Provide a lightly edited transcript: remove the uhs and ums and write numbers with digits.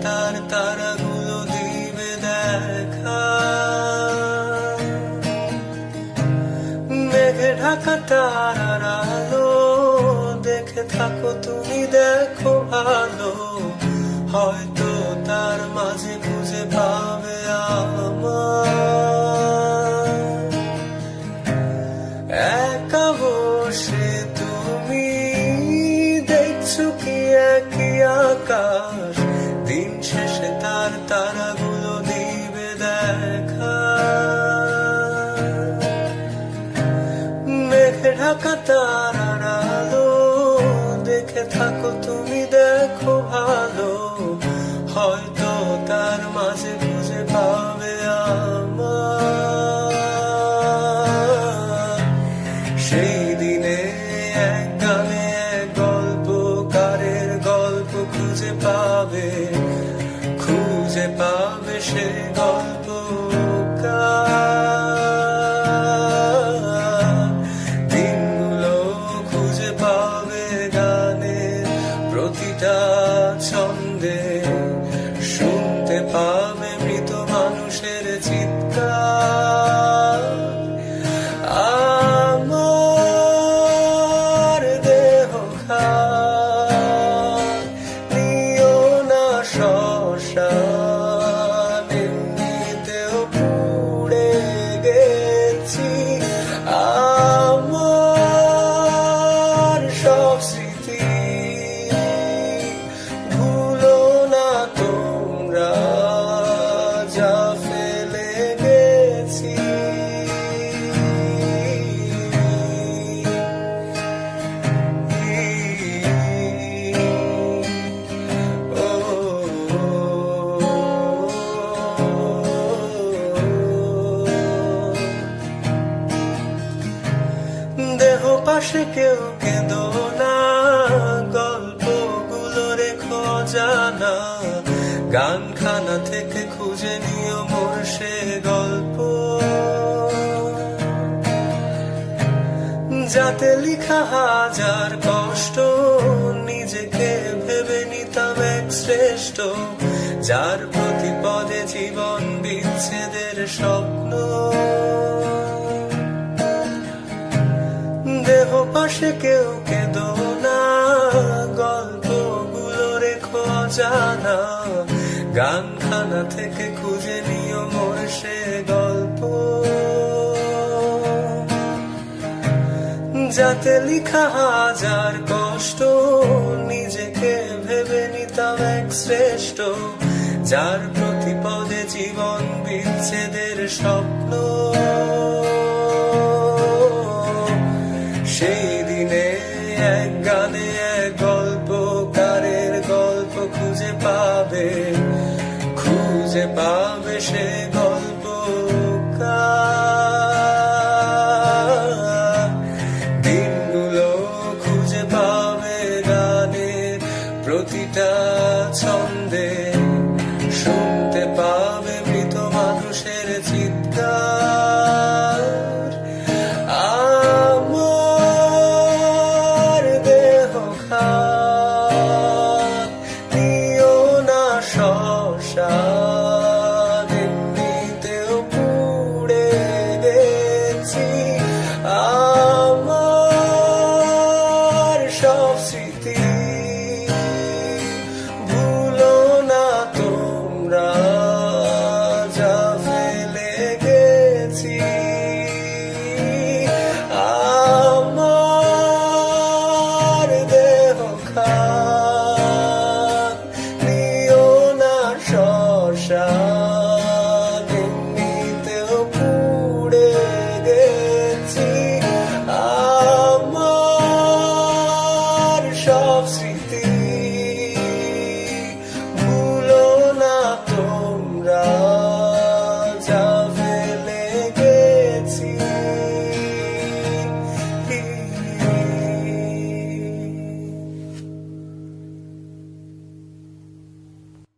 তার তারাগুলো দিবে দেখা। মেঘে ঢাকা তারার আলো দেখে থাকো তুমি, দেখো ভালো, হয়তো তার মাঝে খুঁজে পাবে আমার। একা বসে তুমি দেখছো কি একই আকাশ, দিন শেষে তার তারাগুলো দিবে দেখা। মেঘে ঢাকা তারার আলো দেখে থাকো তুমি, দেখো ভালো, হয়তো তার মাঝে খুঁজে পাবে আমার। সেই দিনে এক গানে এক গল্পকারের গল্প খুঁজে পাবে, খুঁজে পাবে সে গল্পকার। দিনগুলো খুঁজে পাবে গানে প্রতিটা ছন্দে, শুনতে পাবে মৃত মানুষের চিৎকার। আমার দেহ খায় নিও না শ্মশান, এমনিতেও পুড়ে গেছি। আমার সব স্মৃতি ভুলো না তোমরা, যা ফেলে গেছি। দেহ পাশে কেউ কেঁদো না, গল্পগুলো রেখো জানা, গানখানা থেকে খুঁজে নিও মোর সে গল্প, যাতে লিখা হাজার কষ্ট নিজেকে ভেবে নিতাম এক শ্রেষ্ঠ, যার প্রতি পদে জীবন বিচ্ছেদের স্বপ্ন। দেহ পাশে কেউ কেঁদো না, গল্পগুলো রেখো জানা, গানখানা থেকে খুঁজে নিও মোর সে গল্প, যাতে লিখা হাজার কষ্ট নিজেকে ভেবে নিতাম এক শ্রেষ্ঠ, যার প্রতি পদে জীবন বিচ্ছেদের স্বপ্ন।